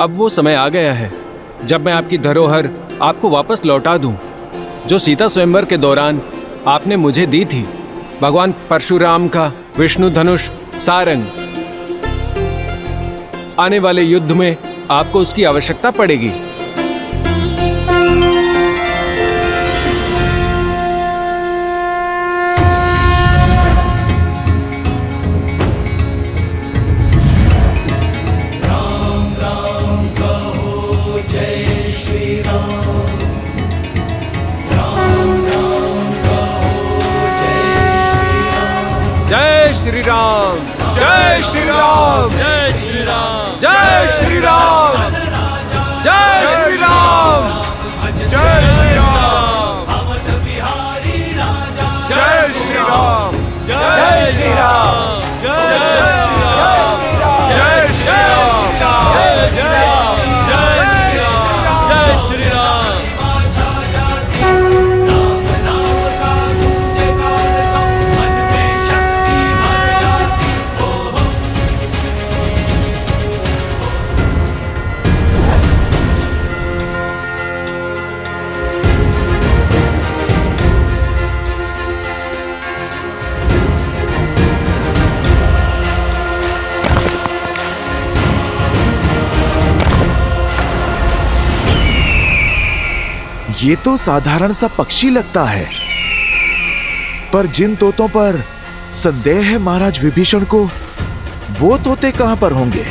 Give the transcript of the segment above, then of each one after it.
अब वो समय आ गया है जब मैं आपकी धरोहर आपको वापस लौटा दूं, जो सीता स्वयंवर के दौरान आपने मुझे दी थी। भगवान परशुराम का विष्णु धनुष सारंग। आने वाले युद्ध में आपको उसकी आवश्यकता पड़ेगी। जय श्री राम, जय श्री राम, जय श्री राम, जय श्री राम, जय श्री राम, जय श्री राम, जय श्री राम, जय श्री राम, जय श्री ये तो साधारण सा पक्षी लगता है, पर जिन तोतों पर संदेह है महाराज विभीषण को, वो तोते कहां पर होंगे?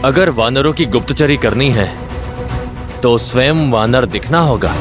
अगर वानरों की गुप्तचरी करनी है तो स्वयं वानर दिखना होगा।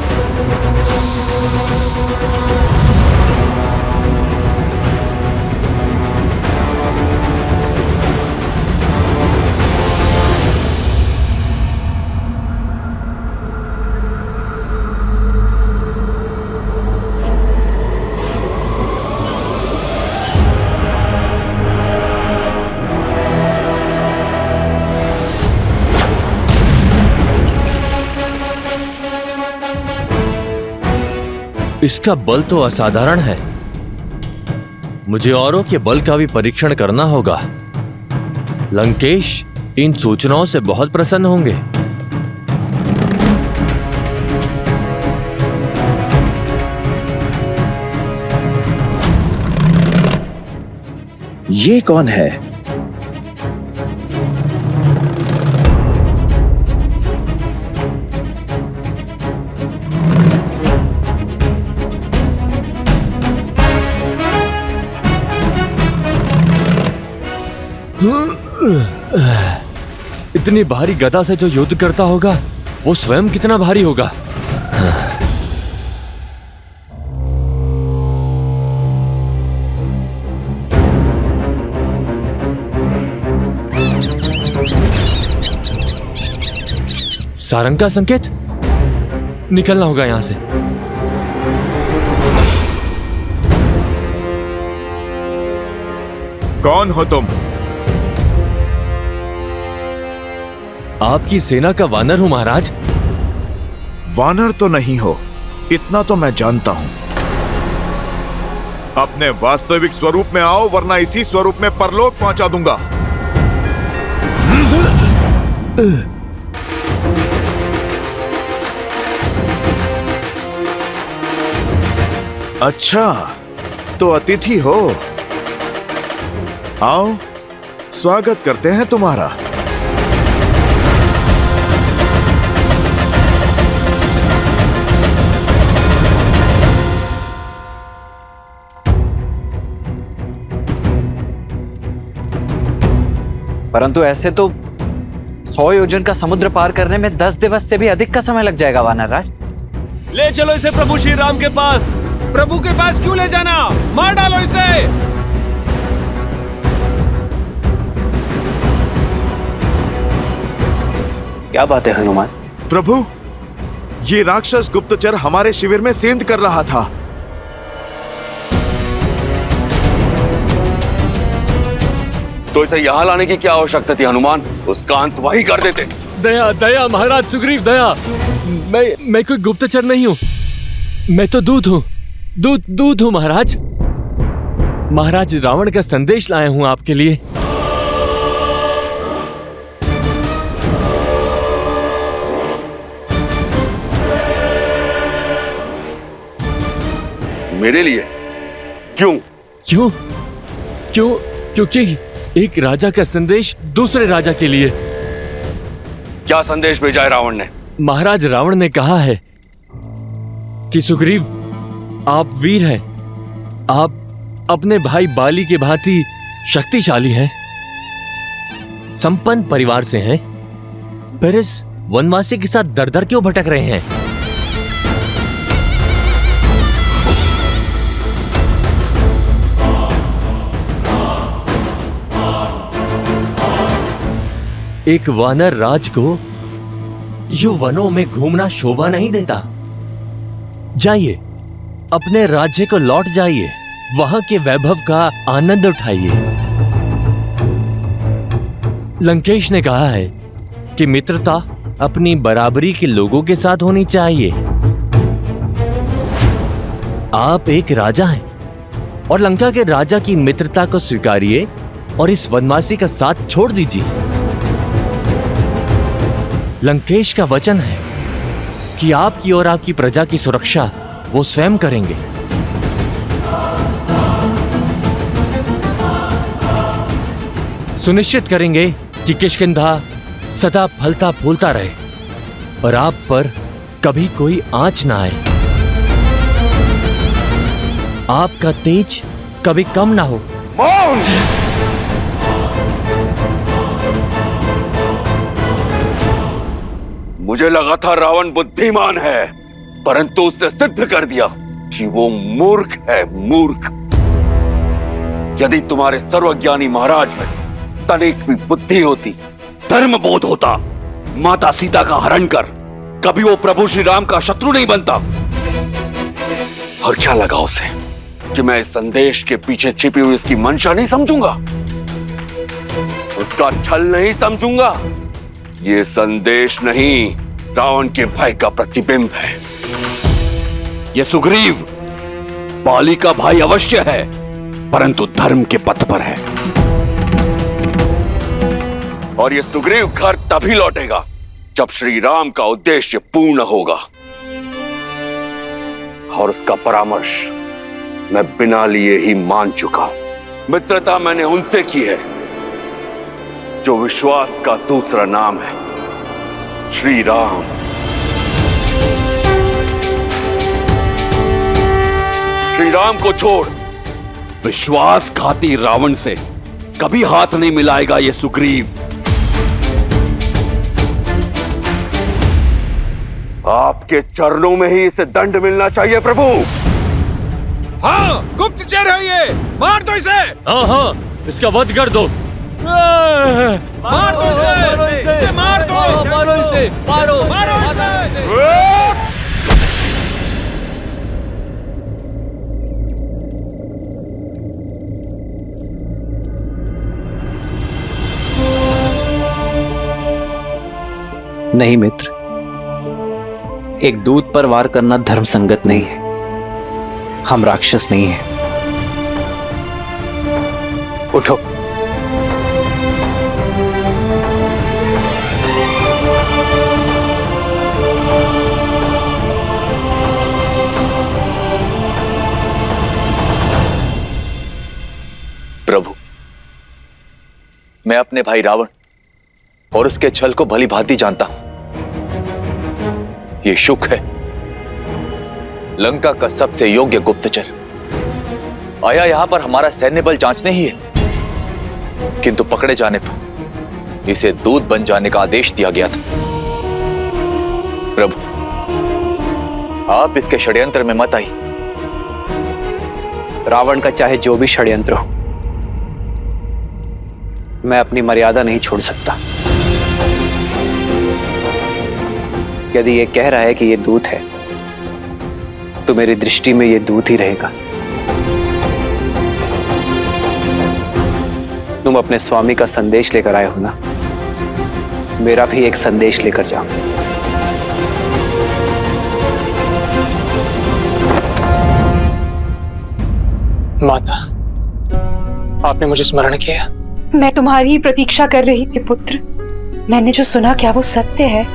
इसका बल तो असाधारण है। मुझे औरों के बल का भी परीक्षण करना होगा। लंकेश इन सूचनाओं से बहुत प्रसन्न होंगे। ये कौन है? इतनी भारी गदा से जो युद्ध करता होगा, वो स्वयं कितना भारी होगा। सारंग का संकेत, निकलना होगा यहां से। कौन हो तुम? आपकी सेना का वानर हूं महाराज। वानर तो नहीं हो, इतना तो मैं जानता हूं। अपने वास्तविक स्वरूप में आओ, वरना इसी स्वरूप में परलोक पहुंचा दूंगा। अच्छा, तो अतिथि हो। आओ, स्वागत करते हैं तुम्हारा। परंतु ऐसे तो 100 योजन का समुद्र पार करने में 10 दिवस से भी अधिक का समय लग जाएगा वानर राज। ले चलो इसे प्रभु श्री राम के पास। प्रभु के पास क्यों ले जाना? मार डालो इसे। क्या बात है हनुमान? प्रभु, ये राक्षस गुप्तचर हमारे शिविर में सेंध कर रहा था। तो इसे यहाँ लाने की क्या आवश्यकता थी हनुमान? उसका अंत वही कर देते। दया दया महाराज सुग्रीव, दया। मैं कोई गुप्तचर नहीं हूँ, मैं तो दूत हूँ। दूत हूँ महाराज। महाराज रावण का संदेश लाया हूँ आपके लिए। मेरे लिए? क्यों? क्योंकि एक राजा का संदेश दूसरे राजा के लिए। क्या संदेश भेजा है रावण ने? महाराज रावण ने कहा है कि सुग्रीव, आप वीर हैं, आप अपने भाई बाली के भांति शक्तिशाली हैं, संपन्न परिवार से हैं, फिर इस वनवासी के साथ दर दर क्यों भटक रहे हैं? एक वानर राज को यूं वनों में घूमना शोभा नहीं देता। जाइए, अपने राज्य को लौट जाइए, वहां के वैभव का आनंद उठाइए। लंकेश ने कहा है कि मित्रता अपनी बराबरी के लोगों के साथ होनी चाहिए। आप एक राजा हैं और लंका के राजा की मित्रता को स्वीकारिए और इस वनवासी का साथ छोड़ दीजिए। लंकेश का वचन है कि आपकी और आपकी प्रजा की सुरक्षा वो स्वयं करेंगे। सुनिश्चित करेंगे कि किष्किंधा सदा फलता फूलता रहे और आप पर कभी कोई आंच ना आए। आपका तेज कभी कम ना हो। मौन! मुझे लगा था रावण बुद्धिमान है, परंतु उसने सिद्ध कर दिया कि वो मूर्ख है, मूर्ख। यदि तुम्हारे सर्वज्ञानी महाराज में तनिक भी बुद्धि होती, धर्म बोध होता, माता सीता का हरण कर कभी वो प्रभु श्री राम का शत्रु नहीं बनता। और क्या लगा उसे कि मैं इस संदेश के पीछे छिपी हुई इसकी मंशा नहीं समझूंगा, उसका छल नहीं समझूंगा। ये संदेश नहीं, रावण के भय का प्रतिबिंब है। ये सुग्रीव बाली का भाई अवश्य है, परंतु धर्म के पथ पर है। और ये सुग्रीव घर तभी लौटेगा जब श्री राम का उद्देश्य पूर्ण होगा। और उसका परामर्श मैं बिना लिए ही मान चुका हूं। मित्रता मैंने उनसे की है जो विश्वास का दूसरा नाम है, श्री राम। श्री राम को छोड़ विश्वासघाती रावण से कभी हाथ नहीं मिलाएगा ये सुग्रीव। आपके चरणों में ही इसे दंड मिलना चाहिए प्रभु। हाँ, गुप्तचर है ये, मार दो इसे। हाँ, इसका वध कर दो। मार दो इसे, मार दो, मारो इसे, मारो इसे। नहीं मित्र, एक दूत पर वार करना धर्म संगत नहीं है। हम राक्षस नहीं हैं। उठो। प्रभु, मैं अपने भाई रावण और उसके छल को भली भांति जानता हूं। ये शुक है, लंका का सबसे योग्य गुप्तचर, आया यहां पर हमारा सैन्य बल जांचने ही है, किंतु पकड़े जाने पर इसे दूत बन जाने का आदेश दिया गया था। प्रभु, आप इसके षड्यंत्र में मत आई। रावण का चाहे जो भी षड्यंत्र हो, मैं अपनी मर्यादा नहीं छोड़ सकता। यदि ये कह रहा है कि ये दूत है, तो मेरी दृष्टि में ये दूत ही रहेगा। तुम अपने स्वामी का संदेश लेकर आए हो ना, मेरा भी एक संदेश लेकर जाओ। माता, आपने मुझे स्मरण किया। मैं तुम्हारी ही प्रतीक्षा कर रही थी पुत्र। मैंने जो सुना क्या वो सत्य है?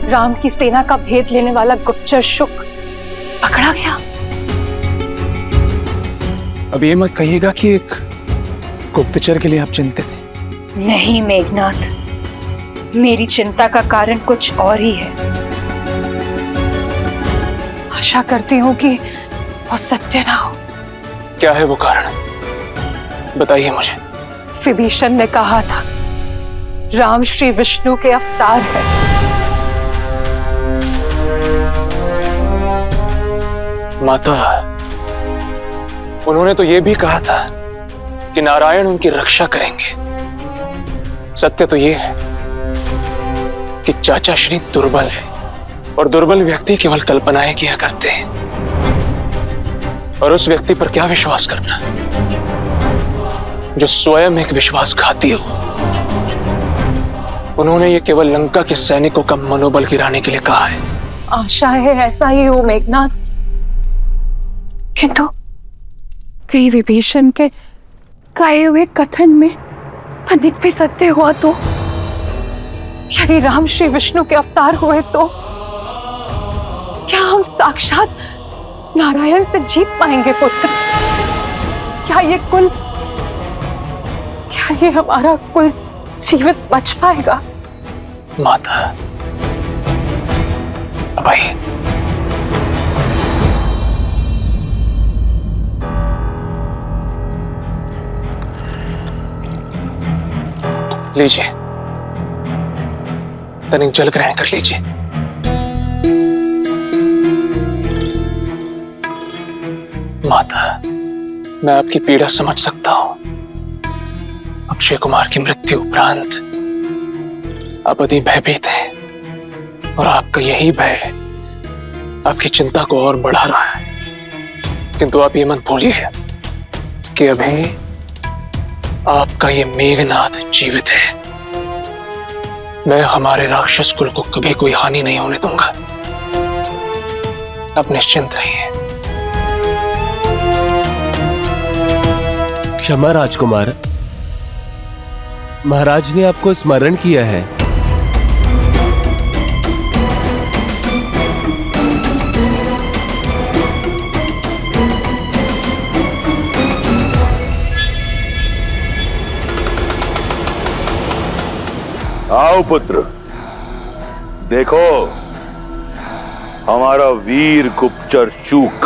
राम की सेना का भेद लेने वाला गुप्तचर शुक पकड़ा गया। अब ये मत कहिएगा कि एक गुप्तचर के लिए आप चिंतित हैं। नहीं मेघनाथ, मेरी चिंता का कारण कुछ और ही है। आशा करती हूँ कि वो सत्य ना हो। क्या है वो कारण, बताइए मुझे। विभीषण ने कहा था राम श्री विष्णु के अवतार है। माता, उन्होंने तो ये भी कहा था कि नारायण उनकी रक्षा करेंगे। सत्य तो ये है कि चाचा श्री दुर्बल है और दुर्बल व्यक्ति केवल कल्पनाएं किया करते हैं। और उस व्यक्ति पर क्या विश्वास करना जो स्वयं एक विश्वासघाती हो। उन्होंने ये केवल लंका के सैनिकों का मनोबल गिराने के लिए कहा है। आशा है ऐसा ही हो मेघनाथ, किंतु कहीं विभीषण के कहे हुए कथन में अधिक भी सत्य हुआ तो? यदि राम श्री विष्णु के अवतार हुए तो क्या हम साक्षात नारायण से जीत पाएंगे पुत्र? क्या ये हमारा कुल जीवित बच पाएगा? माता, अब आइए। लीजिए, तनिक जल ग्रहण कर लीजिए। माता, मैं आपकी पीड़ा समझ सकता हूं। अक्षय कुमार की मृत्यु उपरांत आप अधिक भयभीत हैं और आपका यही भय आपकी चिंता को और बढ़ा रहा है। किंतु आप ये मत भूलिए कि अभी आपका ये मेघनाथ जीवित है। मैं हमारे राक्षस कुल को कभी कोई हानि नहीं होने दूंगा। आप निश्चिंत रहिए। क्षमा राजकुमार, महाराज ने आपको स्मरण किया है। आओ पुत्र, देखो हमारा वीर गुप्तचर शूक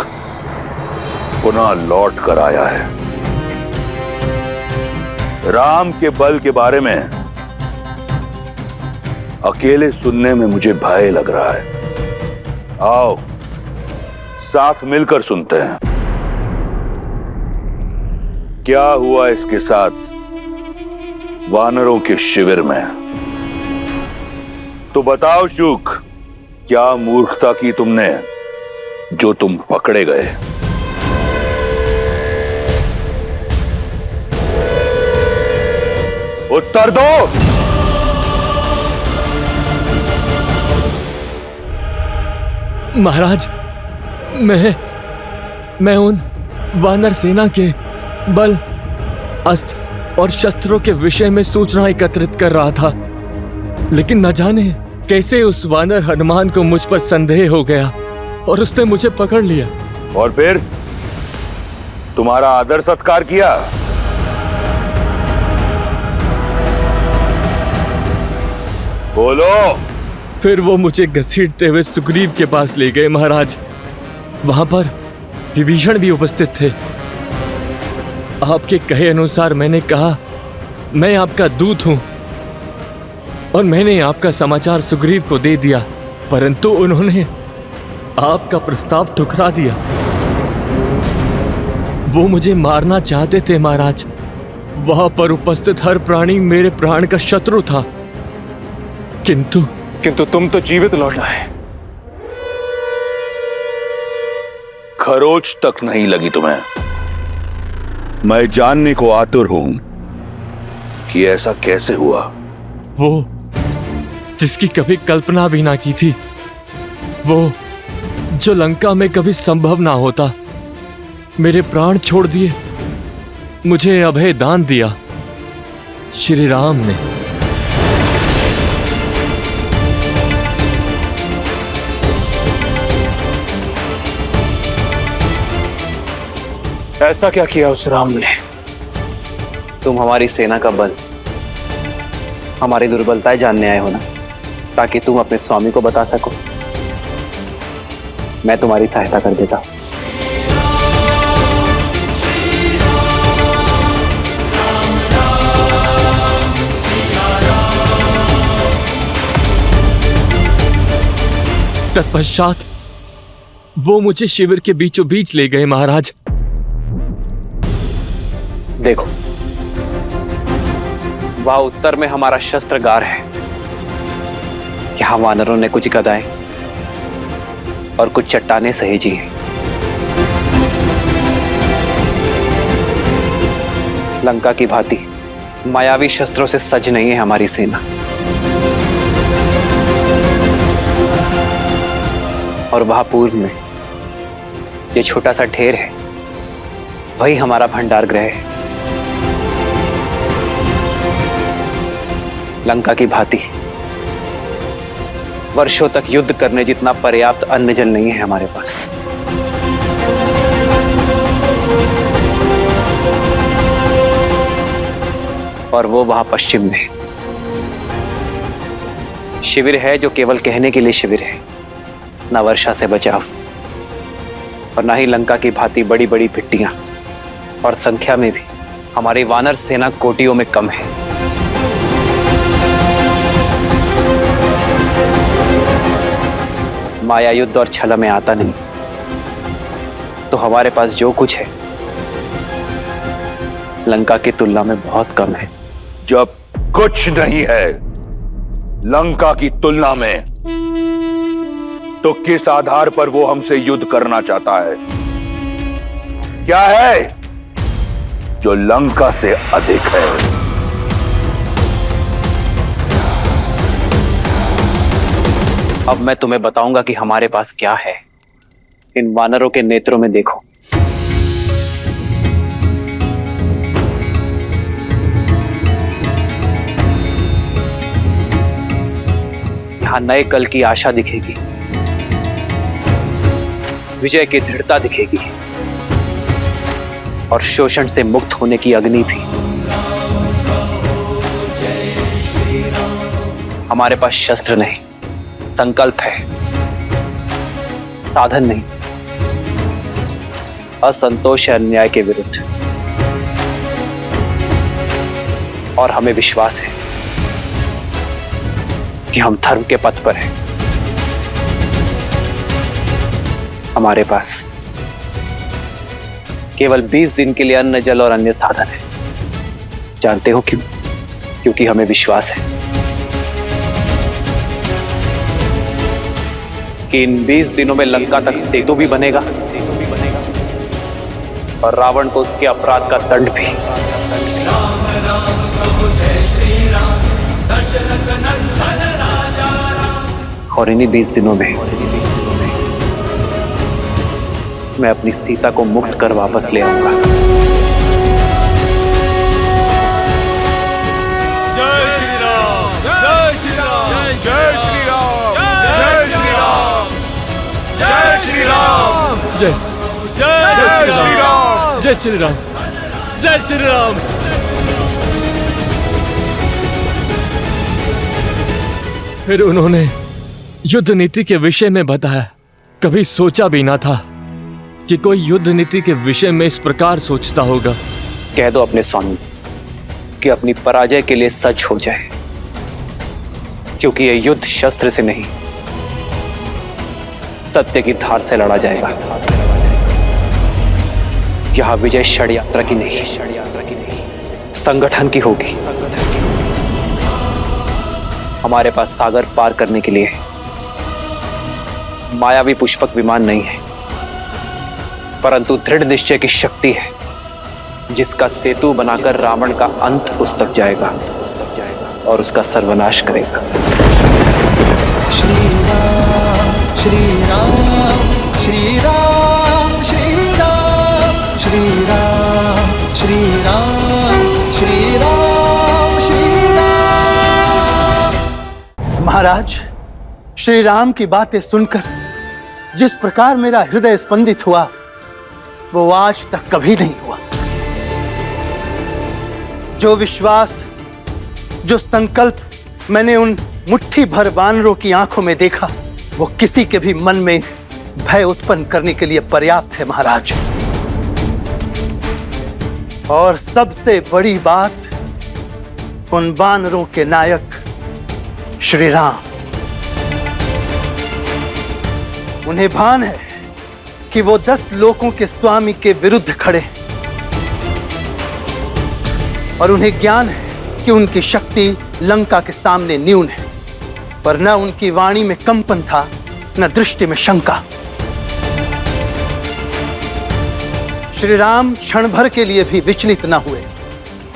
पुनः लौट कर आया है। राम के बल के बारे में अकेले सुनने में मुझे भय लग रहा है। आओ साथ मिलकर सुनते हैं क्या हुआ इसके साथ वानरों के शिविर में। तो बताओ शूक, क्या मूर्खता की तुमने जो तुम पकड़े गए? उत्तर दो। महाराज, मैं उन वानर सेना के बल, अस्त्र और शस्त्रों के विषय में सूचना एकत्रित कर रहा था, लेकिन न जाने कैसे उस वानर हनुमान को मुझ पर संदेह हो गया और उसने मुझे पकड़ लिया। और फिर तुम्हारा आदर सत्कार किया? बोलो। फिर वो मुझे घसीटते हुए सुग्रीव के पास ले गए महाराज। वहां पर विभीषण भी उपस्थित थे। आपके कहे अनुसार मैंने कहा मैं आपका दूत हूं और मैंने आपका समाचार सुग्रीव को दे दिया, परंतु उन्होंने आपका प्रस्ताव ठुकरा दिया। वो मुझे मारना चाहते थे महाराज। वहां पर उपस्थित हर प्राणी मेरे प्राण का शत्रु था, किंतु तुम तो जीवित लौट आए। खरोच तक नहीं लगी तुम्हें। मैं जानने को आतुर हूं कि ऐसा कैसे हुआ? वो जिसकी कभी कल्पना भी ना की थी, वो जो लंका में कभी संभव ना होता, मेरे प्राण छोड़ दिए, मुझे अभय दान दिया श्री राम ने। ऐसा क्या किया उस राम ने? तुम हमारी सेना का बल, हमारी दुर्बलताएं जानने आए हो ना, ताकि तुम अपने स्वामी को बता सको। मैं तुम्हारी सहायता कर देता हूं। तत्पश्चात वो मुझे शिविर के बीचों बीच ले गए महाराज। देखो, वहां उत्तर में हमारा शस्त्रगार है। यहां वानरों ने कुछ गदाएं और कुछ चट्टानें सहेजी हैं। लंका की भांति मायावी शस्त्रों से सज नहीं है हमारी सेना। और वहां पूर्व में ये छोटा सा ढेर है, वही हमारा भंडार गृह है। लंका की भांति वर्षों तक युद्ध करने जितना पर्याप्त अन्न जल नहीं है हमारे पास। और वो वहां पश्चिम में शिविर है, जो केवल कहने के लिए शिविर है, ना वर्षा से बचाव और ना ही लंका की भांति बड़ी बड़ी भिट्टियां, और संख्या में भी हमारी वानर सेना कोटियों में कम है। माया युद्ध और छल में आता नहीं, तो हमारे पास जो कुछ है लंका की तुलना में बहुत कम है। जब कुछ नहीं है लंका की तुलना में, तो किस आधार पर वो हमसे युद्ध करना चाहता है? क्या है जो लंका से अधिक है? अब मैं तुम्हें बताऊंगा कि हमारे पास क्या है। इन वानरों के नेत्रों में देखो। यहां नए कल की आशा दिखेगी, विजय की दृढ़ता दिखेगी और शोषण से मुक्त होने की अग्नि भी। हमारे पास शस्त्र नहीं, संकल्प है, साधन नहीं, असंतोष है अन्याय के विरुद्ध। और हमें विश्वास है कि हम धर्म के पथ पर हैं। हमारे पास केवल 20 दिन के लिए अन्न, जल और अन्य साधन है। जानते हो क्यों? क्योंकि हमें विश्वास है कि इन 20 दिनों में लंका तक सेतु भी बनेगा और रावण को उसके अपराध का दंड भी। और इन्हीं 20 दिनों में मैं अपनी सीता को मुक्त कर वापस ले आऊंगा। जय श्री राम, जय श्री राम, जय श्री राम, जय श्री राम, जय श्री राम, जय जय श्री राम, जय श्री राम, जय श्री राम। फिर उन्होंने युद्ध नीति के विषय में बताया। कभी सोचा भी ना था कि कोई युद्ध नीति के विषय में इस प्रकार सोचता होगा। कह दो अपने स्वामी से कि अपनी पराजय के लिए सच हो जाए, क्योंकि यह युद्ध शस्त्र से नहीं, सत्य की धार से लड़ा जाएगा। यह विजय षड्यंत्र की नहीं, संगठन की होगी। हमारे पास सागर पार करने के लिए मायावी पुष्पक विमान नहीं है, परंतु दृढ़ निश्चय की शक्ति है, जिसका सेतु बनाकर रावण का अंत उस तक जाएगा और उसका सर्वनाश करेगा। श्री राम श्री राम श्री राम श्री राम श्री राम श्री राम श्री राम श्री राम। महाराज, श्री राम की बातें सुनकर जिस प्रकार मेरा हृदय स्पंदित हुआ वो आज तक कभी नहीं हुआ। जो विश्वास, जो संकल्प मैंने उन मुट्ठी भर वानरों की आंखों में देखा वो किसी के भी मन में भय उत्पन्न करने के लिए पर्याप्त है महाराज। और सबसे बड़ी बात, उन वानरों के नायक श्री राम, उन्हें भान है कि वो 10 लोकों के स्वामी के विरुद्ध खड़े हैं और उन्हें ज्ञान है कि उनकी शक्ति लंका के सामने न्यून है, पर न उनकी वाणी में कंपन था न दृष्टि में शंका। श्री राम क्षण भर के लिए भी विचलित न हुए,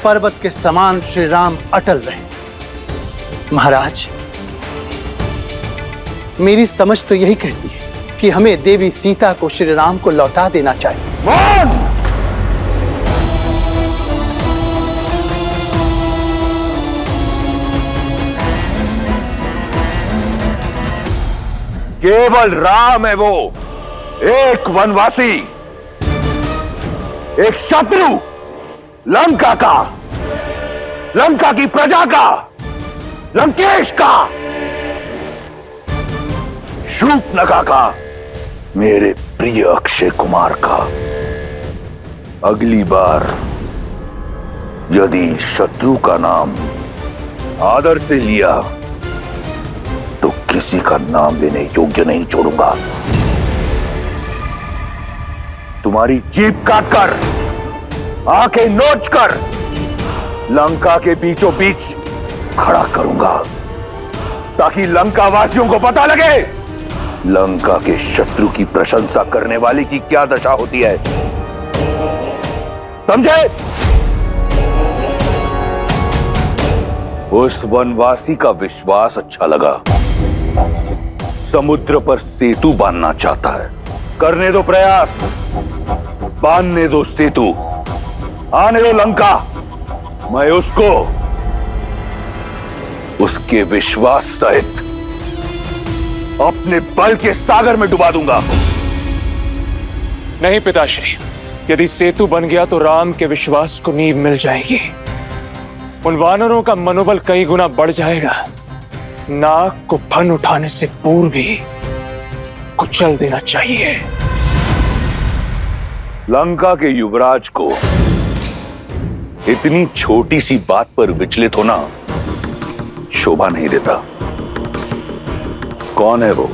पर्वत के समान श्री राम अटल रहे। महाराज, मेरी समझ तो यही कहती है कि हमें देवी सीता को श्री राम को लौटा देना चाहिए। केवल राम है वो, एक वनवासी, एक शत्रु, लंका का, लंका की प्रजा का, लंकेश का, शूर्पणखा का, मेरे प्रिय अक्षय कुमार का। अगली बार यदि शत्रु का नाम आदर से लिया तो किसी का नाम लेने योग्य नहीं छोड़ूंगा। तुम्हारी जीभ काटकर, आंखें नोचकर लंका के बीचों बीच खड़ा करूंगा ताकि लंका वासियों को पता लगे लंका के शत्रु की प्रशंसा करने वाले की क्या दशा होती है। समझे? उस वनवासी का विश्वास अच्छा लगा। समुद्र पर सेतु बांधना चाहता है। करने दो प्रयास, बांधने दो सेतु, आने दो लंका। मैं उसको उसके विश्वास सहित अपने बल के सागर में डुबा दूंगा। नहीं पिताश्री, यदि सेतु बन गया तो राम के विश्वास को नींव मिल जाएगी। उन वानरों का मनोबल कई गुना बढ़ जाएगा। नाक को फन उठाने से पूर्व ही कुचल देना चाहिए। लंका के युवराज को इतनी छोटी सी बात पर विचलित होना शोभा नहीं देता। कौन है वो?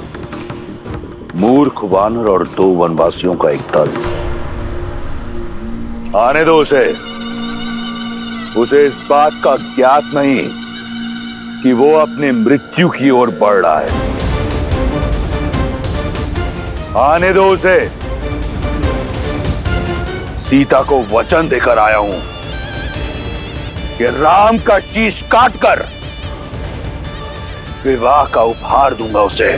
मूर्ख वानर और 2 वनवासियों का एक दल। आने दो उसे इस बात का ज्ञात नहीं कि वो अपने मृत्यु की ओर बढ़ रहा है। आने दो उसे। सीता को वचन देकर आया हूं कि राम का शीश काटकर विवाह का उपहार दूंगा उसे।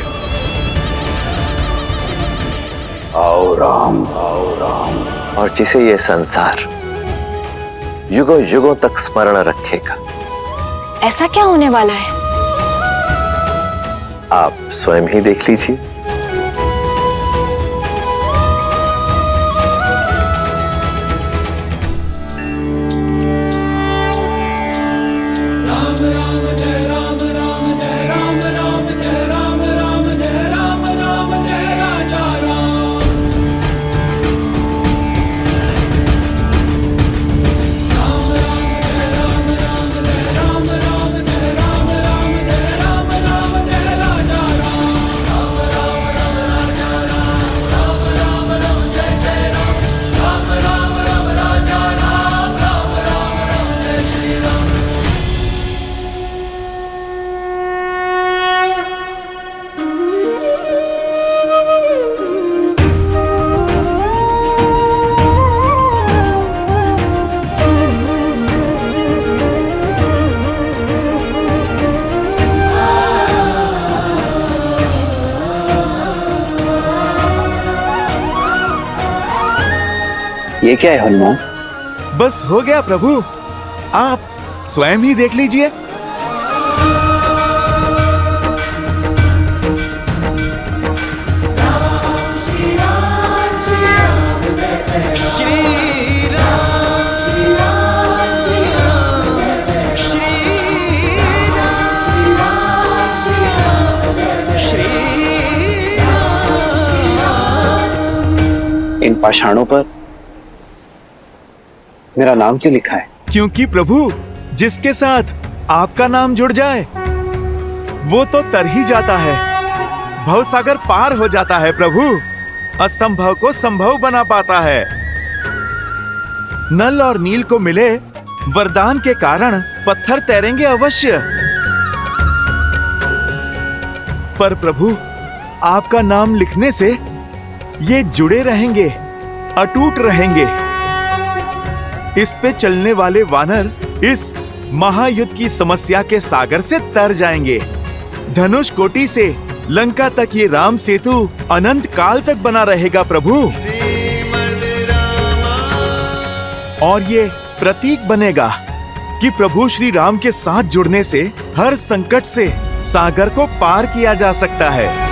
आओ राम, आओ राम। और जिसे ये संसार युगों युगों तक स्मरण रखेगा। ऐसा क्या होने वाला है? आप स्वयं ही देख लीजिए। ये क्या है हनुमान? बस हो गया प्रभु, आप स्वयं ही देख लीजिए। इन पाषाणों पर मेरा नाम क्यों लिखा है? क्योंकि प्रभु, जिसके साथ आपका नाम जुड़ जाए वो तो तर ही जाता है, भवसागर पार हो जाता है प्रभु, असंभव को संभव बना पाता है। नल और नील को मिले वरदान के कारण पत्थर तैरेंगे अवश्य, पर प्रभु आपका नाम लिखने से ये जुड़े रहेंगे, अटूट रहेंगे। इस पे चलने वाले वानर इस महायुद्ध की समस्या के सागर से तर जाएंगे। धनुष कोटि से लंका तक ये राम सेतु अनंत काल तक बना रहेगा प्रभु, और ये प्रतीक बनेगा कि प्रभु श्री राम के साथ जुड़ने से हर संकट से सागर को पार किया जा सकता है।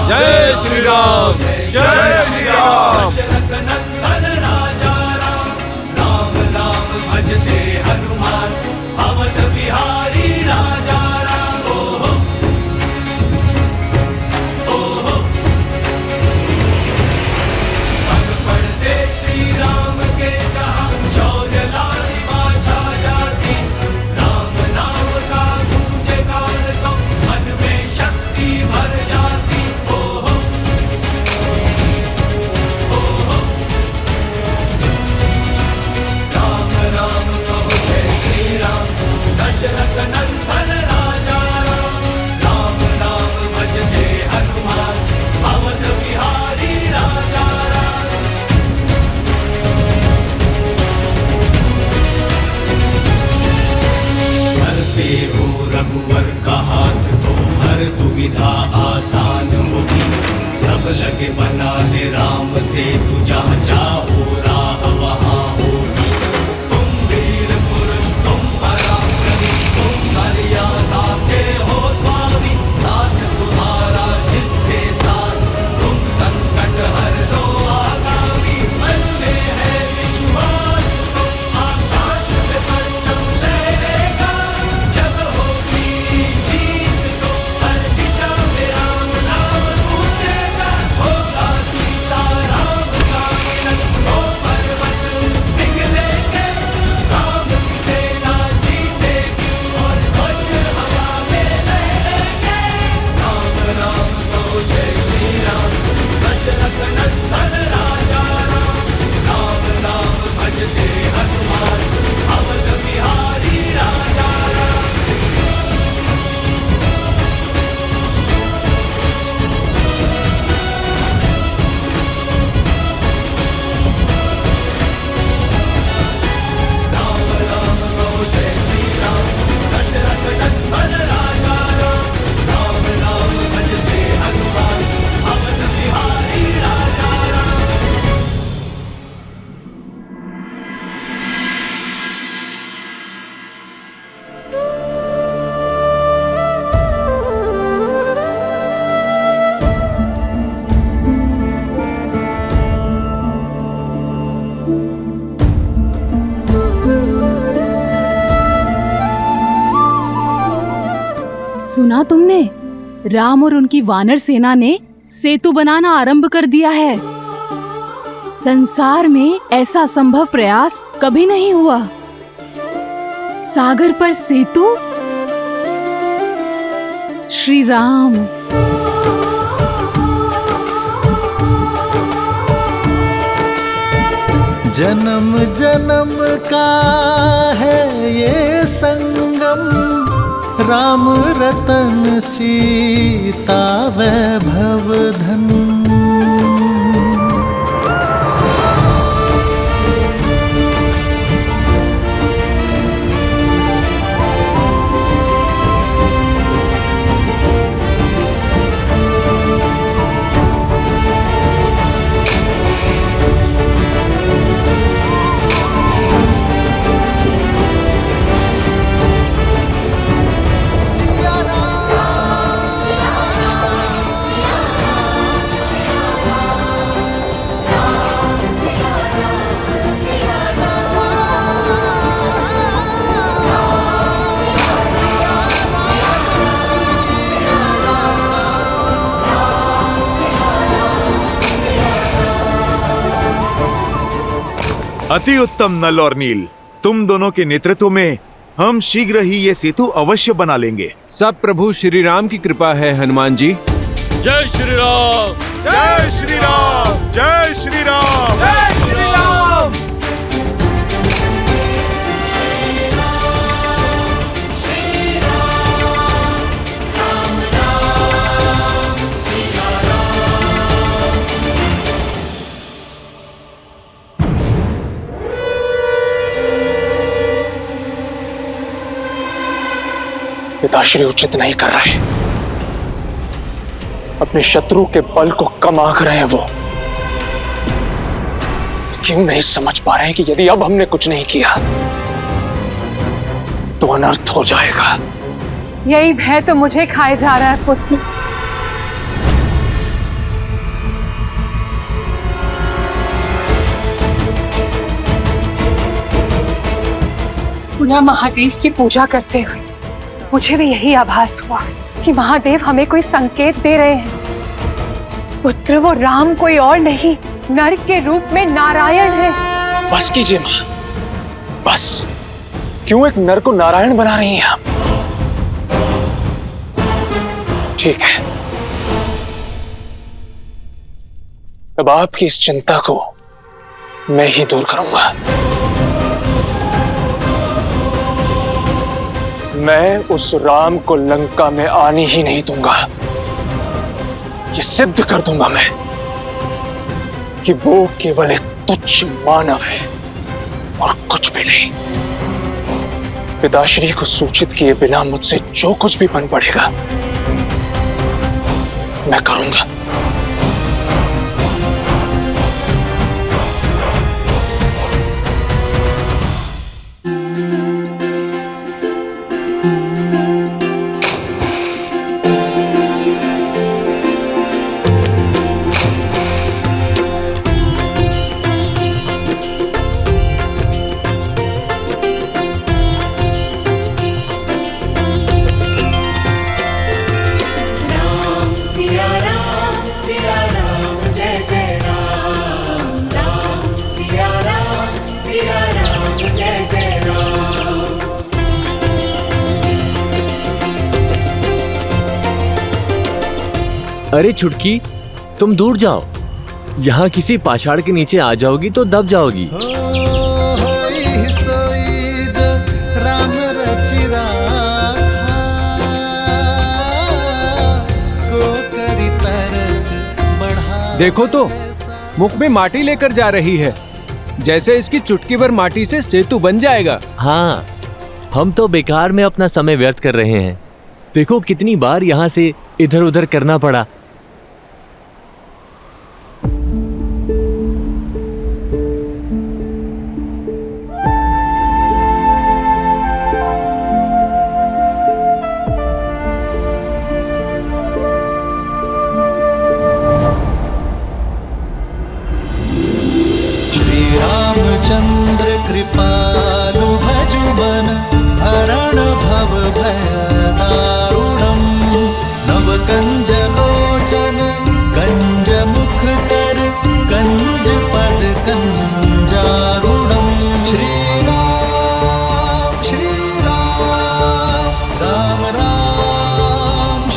जय श्री राम, जय श्री राम। दशरथ नंदन राजा राम, राम नाम भजते हनुमान, अवध बिहारी राजा राम। ओहो ओहो, पग पड़ते श्री राम के जहाँ, शौर्य लालिमा छा जाती, राम नाम का गूंजे गान तो मन में शक्ति भर जाती। दशरथ नंदन राजा राम, राम नाम भजते हनुमान, अवध बिहारी राजा राम। सर पे हो रघुवर का हाथ तो हर दुविधा आसान होगी, सब लगे बनाने राम से तू जहाँ चाहो राह वहाँ होगी। तुम वीर पुरुष, तुम पराक्रमी, तुम मर्यादा के हो स्वामी, साथ तुम्हारा जिसके साथ, तुम संकट हर लो आगामी। मन में है विश्वास तो आकाश में परचम लहरेगा, जब होगी जीत तो हर दिशा में राम नाम गूंजेगा। होगा सीता राम का मिलन, वो पर्वत पिघलेंगे, राम की सेना जीतेगी और ध्वज हवा में लहरेंगे। राम राम तो जय श्री राम, दशरथ नंदन राजा राम, राम नाम भजते हनुमान, अवध बिहारी राजा राम। राम राम तो जय श्री राम, दशरथ नंदन राजा राम, राम नाम भजते हनुमान, अवध बिहारी राजा राम। सुना तुमने? राम और उनकी वानर सेना ने सेतु बनाना आरंभ कर दिया है। संसार में ऐसा संभव प्रयास कभी नहीं हुआ। सागर पर सेतु, श्री राम। जन्म जन्म का है ये संगम, राम रतन सीता वैभव धन। अति उत्तम नल और नील, तुम दोनों के नेतृत्व में हम शीघ्र ही ये सेतु अवश्य बना लेंगे। सब प्रभु श्री राम की कृपा है हनुमान जी। जय श्री राम। जय श्री राम। जय श्री राम। जय श्री राम। पिताश्री उचित नहीं कर रहे, अपने शत्रु के बल को कम आंक रहे हैं वो। क्यों नहीं समझ पा रहे हैं कि यदि अब हमने कुछ नहीं किया तो अनर्थ हो जाएगा। यही भय तो मुझे खाए जा रहा है पुत्र। पुनः महादेव की पूजा करते हुए मुझे भी यही आभास हुआ कि महादेव हमें कोई संकेत दे रहे हैं। पुत्र, वो राम कोई और नहीं, नर के रूप में नारायण है। बस कीजिए मां, बस। क्यों एक नर को नारायण बना रही हैं आप? ठीक है, अब आपकी इस चिंता को मैं ही दूर करूंगा। मैं उस राम को लंका में आने ही नहीं दूंगा। ये सिद्ध कर दूंगा मैं कि वो केवल एक तुच्छ मानव है और कुछ भी नहीं। पिताश्री को सूचित किए बिना मुझसे जो कुछ भी बन पड़ेगा मैं करूंगा। अरे छुटकी, तुम दूर जाओ। यहाँ किसी पाषाण के नीचे आ जाओगी तो दब जाओगी। देखो तो, मुख में माटी लेकर जा रही है, जैसे इसकी चुटकी भर माटी से सेतु बन जाएगा। हाँ, हम तो बेकार में अपना समय व्यर्थ कर रहे हैं। देखो कितनी बार यहाँ से इधर उधर करना पड़ा। चंद्र कृपालु भजुमन हरण भव भय दारुणम नव कंज लोचन कंज मुख कर कंज पद कंजारुणम श्री राम राम राम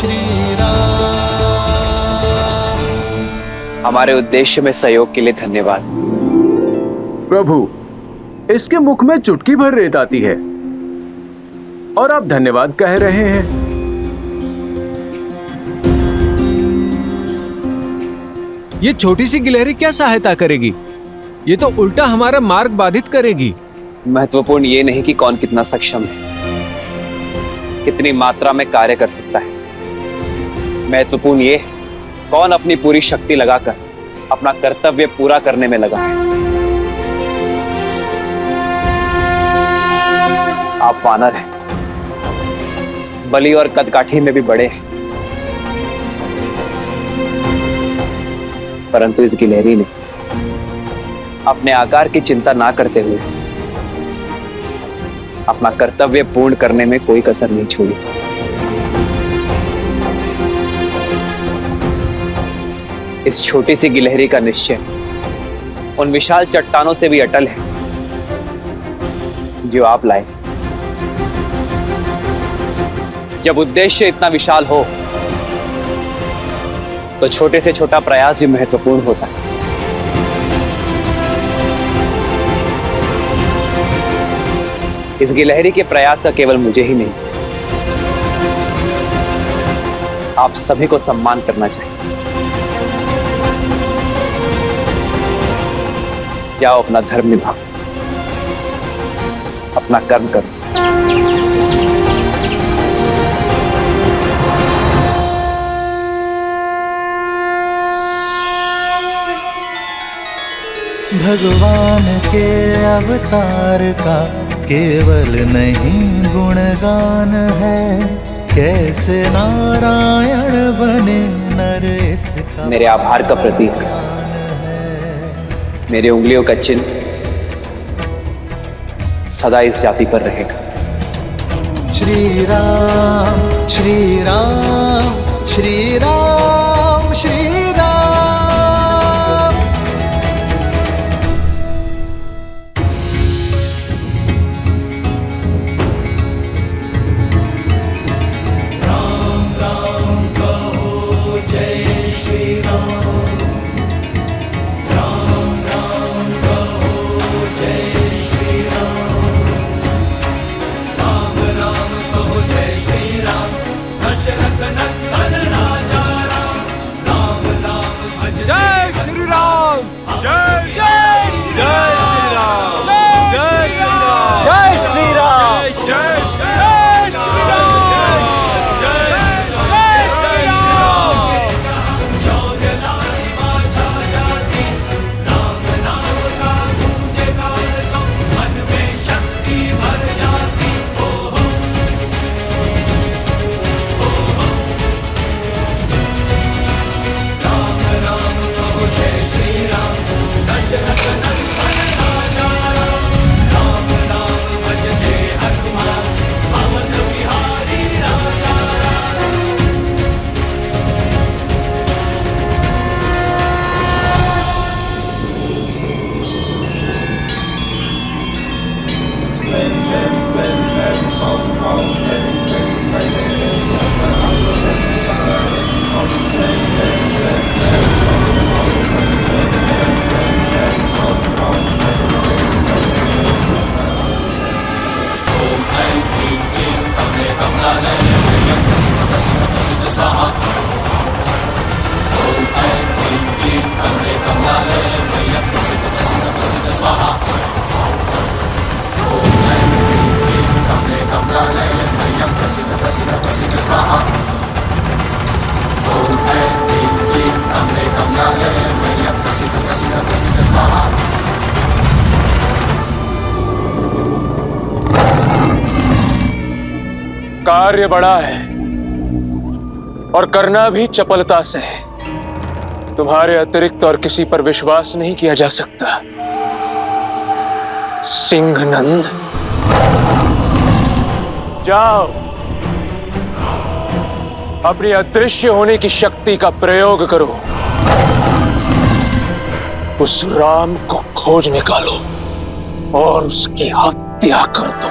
हमारे उद्देश्य में सहयोग के लिए धन्यवाद। प्रभु, इसके मुख में चुटकी भर रेत आती है और आप धन्यवाद कह रहे हैं। ये छोटी सी गिलहरी क्या सहायता करेगी? ये तो उल्टा हमारा मार्ग बाधित करेगी। महत्वपूर्ण ये नहीं कि कौन कितना सक्षम है, कितनी मात्रा में कार्य कर सकता है। महत्वपूर्ण ये कौन अपनी पूरी शक्ति लगाकर अपना कर्तव्य पूरा करने में लगा है। आप वानर हैं, बलि और कदकाठी में भी बड़े हैं, परंतु इस गिलहरी ने अपने आकार की चिंता ना करते हुए अपना कर्तव्य पूर्ण करने में कोई कसर नहीं छोड़ी। इस छोटी सी गिलहरी का निश्चय उन विशाल चट्टानों से भी अटल है जो आप लाए। जब उद्देश्य इतना विशाल हो तो छोटे से छोटा प्रयास भी महत्वपूर्ण होता है। इस गिलहरी के प्रयास का केवल मुझे ही नहीं, आप सभी को सम्मान करना चाहिए। जाओ, अपना धर्म निभाओ, अपना कर्म करो। भगवान के अवतार का केवल नहीं गुणगान है, कैसे नारायण बने नर इसका। मेरे आभार का प्रतीक मेरे उंगलियों का चिन्ह सदा इस जाति पर रहेगा। श्री राम श्री राम श्री राम श्री राम। कार्य बड़ा है और करना भी चपलता से है। तुम्हारे अतिरिक्त और किसी पर विश्वास नहीं किया जा सकता। सिंहनंद, जाओ, अपनी अदृश्य होने की शक्ति का प्रयोग करो, उस राम को खोज निकालो और उसकी हत्या कर दो।